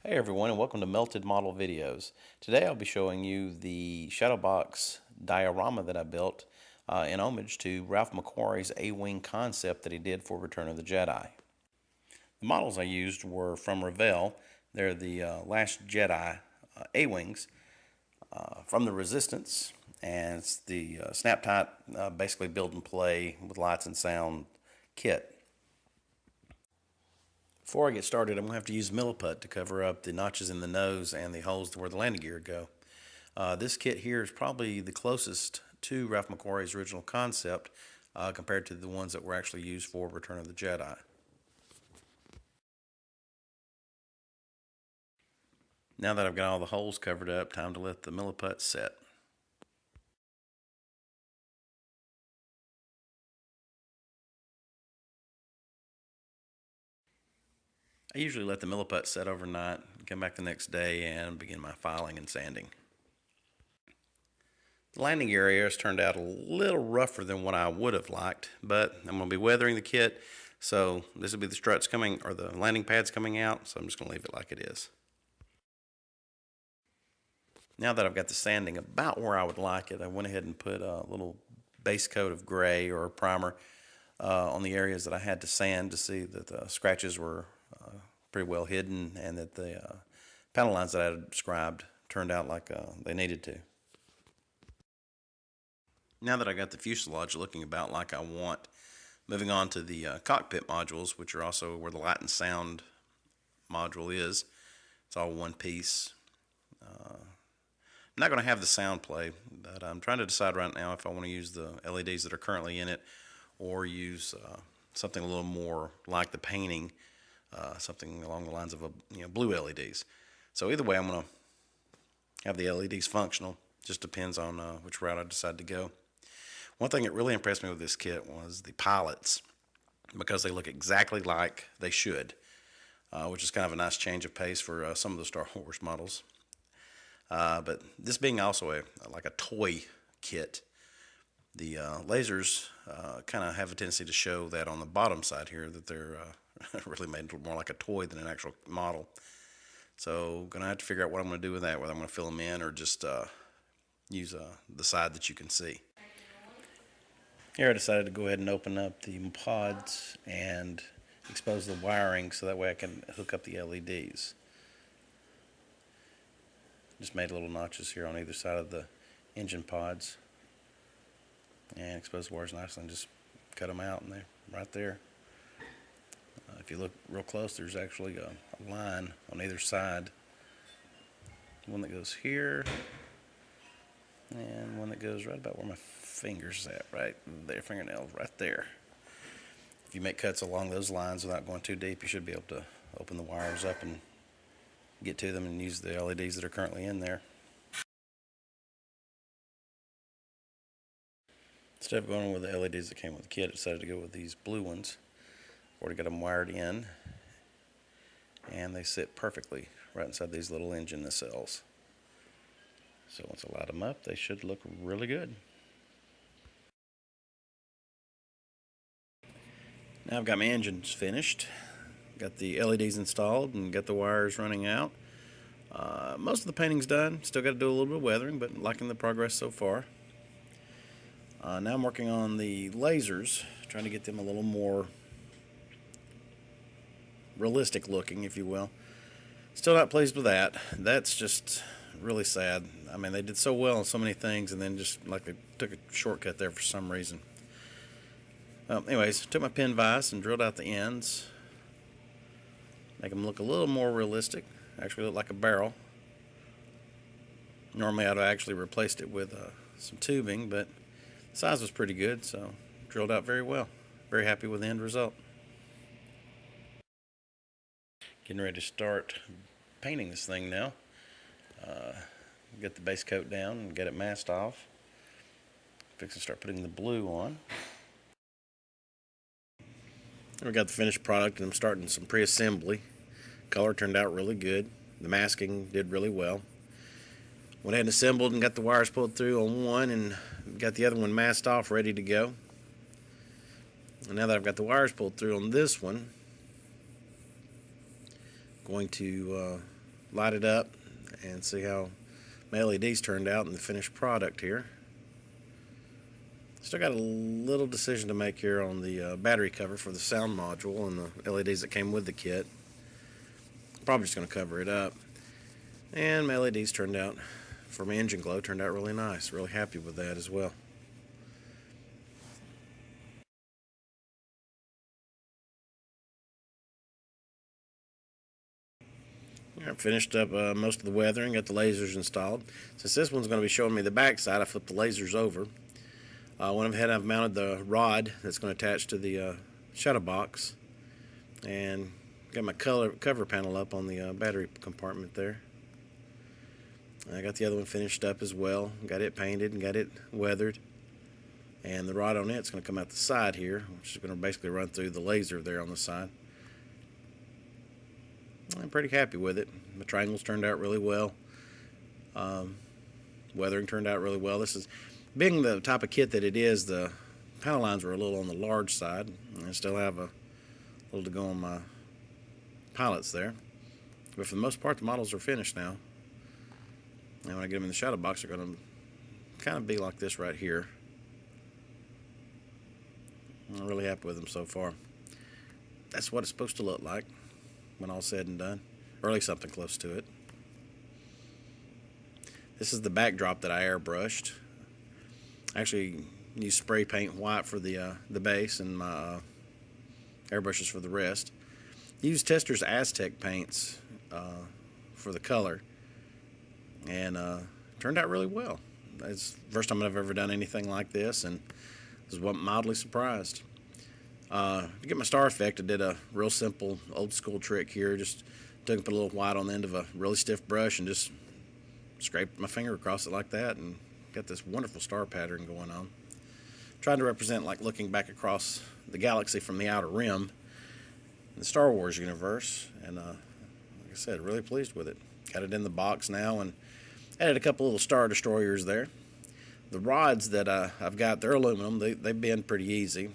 Hey everyone, and welcome to Melted Model Videos. Today I'll be showing you the Shadowbox diorama that I built in homage to Ralph McQuarrie's A-Wing concept that he did for Return of the Jedi. The models I used were from Revell. They're the Last Jedi A-Wings from the Resistance, and it's the snap-tight, basically build and play with lights and sound kit. Before I get started, I'm going to have to use milliput to cover up the notches in the nose and the holes where the landing gear go. This kit here is probably the closest to Ralph McQuarrie's original concept compared to the ones that were actually used for Return of the Jedi. Now that I've got all the holes covered up, time to let the milliput set. I usually let the milliput set overnight, come back the next day, and begin my filing and sanding. The landing area has turned out a little rougher than what I would have liked, but I'm going to be weathering the kit, so this will be the struts coming, or the landing pads coming out, so I'm just going to leave it like it is. Now that I've got the sanding about where I would like it, I went ahead and put a little base coat of gray or a primer on the areas that I had to sand to see that the scratches were pretty well hidden and that the panel lines that I had described turned out like they needed to. Now that I got the fuselage looking about like I want, moving on to the cockpit modules, which are also where the light and sound module is. It's all one piece. I'm not going to have the sound play, but I'm trying to decide right now if I want to use the LEDs that are currently in it or use something a little more like the painting, something along the lines of blue LEDs. So either way, I'm going to have the LEDs functional. Just depends on which route I decide to go. One thing that really impressed me with this kit was the pilots, because they look exactly like they should, which is kind of a nice change of pace for some of the Star Wars models. But this being also like a toy kit, the lasers kind of have a tendency to show that on the bottom side here that they're really made more like a toy than an actual model. So going to have to figure out what I'm going to do with that, whether I'm going to fill them in or just use the side that you can see. Here I decided to go ahead and open up the pods and expose the wiring so that way I can hook up the LEDs. Just made little notches here on either side of the engine pods and expose the wires nicely and just cut them out and they're right there. If you look real close, there's actually a line on either side. One that goes here and one that goes right about where my finger's at, right there, fingernail right there. If you make cuts along those lines without going too deep, you should be able to open the wires up and get to them and use the LEDs that are currently in there. Instead of going with the LEDs that came with the kit, I decided to go with these blue ones. Already got them wired in, and they sit perfectly right inside these little engine nacelles. So once I light them up, they should look really good. Now I've got my engines finished, got the LEDs installed, and got the wires running out. Most of the painting's done. Still got to do a little bit of weathering, but liking the progress so far. Now I'm working on the lasers, trying to get them a little more realistic looking, if you will. Still not pleased with that. That's just really sad. I mean, they did so well on so many things, and then just like they took a shortcut there for some reason. Anyways, took my pin vise and drilled out the ends, make them look a little more realistic. Actually look like a barrel. Normally I'd have actually replaced it with some tubing, but the size was pretty good, so drilled out very well. Very happy with the end result. Getting ready to start painting this thing now. Get the base coat down and get it masked off. Fix to start putting the blue on. We got the finished product and I'm starting some pre-assembly. Color turned out really good. The masking did really well. Went ahead and assembled and got the wires pulled through on one and got the other one masked off, ready to go. And now that I've got the wires pulled through on this one, going to light it up and see how my LEDs turned out in the finished product here. Still got a little decision to make here on the battery cover for the sound module and the LEDs that came with the kit. Probably just going to cover it up. And my LEDs turned out, for my engine glow, turned out really nice. Really happy with that as well. I finished up most of the weathering, got the lasers installed. Since this one's going to be showing me the back side, I flipped the lasers over. Went ahead and I've mounted the rod that's going to attach to the Shadowbox, and got my cover panel up on the battery compartment there. I got the other one finished up as well, got it painted and got it weathered, and the rod on it's going to come out the side here, which is going to basically run through the laser there on the side. I'm pretty happy with it. The triangles turned out really well. Weathering turned out really well. This is, being the type of kit that it is, the panel lines were a little on the large side. I still have a little to go on my pilots there. But for the most part, the models are finished now. And when I get them in the Shadowbox, they're going to kind of be like this right here. I'm really happy with them so far. That's what it's supposed to look like when all said and done, or at least something close to it. This is the backdrop that I airbrushed. I actually used spray paint white for the base and my airbrushes for the rest. Used Tester's Aztec paints for the color, and turned out really well. It's the first time I've ever done anything like this, and I was mildly surprised. To get my star effect, I did a real simple old school trick here. Just took and put a little white on the end of a really stiff brush and just scraped my finger across it like that, and got this wonderful star pattern going on. Trying to represent like looking back across the galaxy from the outer rim in the Star Wars universe, and like I said, really pleased with it. Got it in the box now, and added a couple little Star Destroyers there. The rods that I've got, they're aluminum. They bend pretty easy.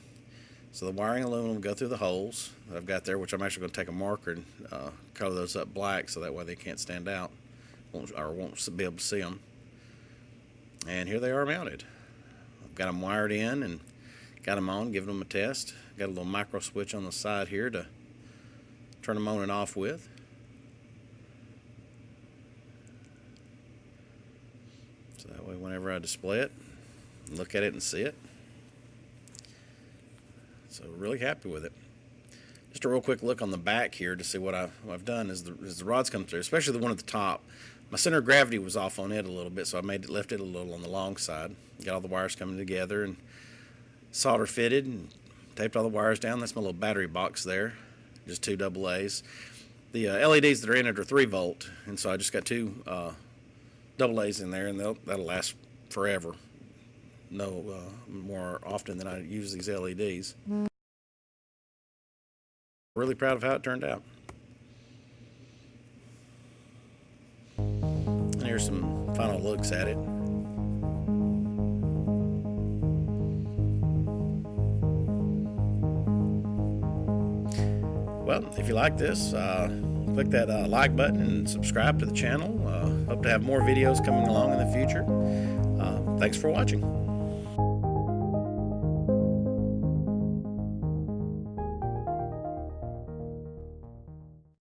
So the wiring aluminum will go through the holes that I've got there, which I'm actually going to take a marker and color those up black so that way they can't stand out, or won't be able to see them. And here they are mounted. I've got them wired in and got them on, giving them a test. Got a little micro switch on the side here to turn them on and off with. So that way whenever I display it, look at it and see it. So really happy with it. Just a real quick look on the back here to see what I've done is the rods come through, especially the one at the top. My center of gravity was off on it a little bit, so I left it a little on the long side. Got all the wires coming together and solder fitted and taped all the wires down. That's my little battery box there, just 2 AA's. The LEDs that are in it are 3 volt, and so I just got 2 AA's in there, and that'll last forever. No more often than I use these LEDs. Really proud of how it turned out. And here's some final looks at it. Well, if you like this, click that like button and subscribe to the channel. Hope to have more videos coming along in the future. Thanks for watching.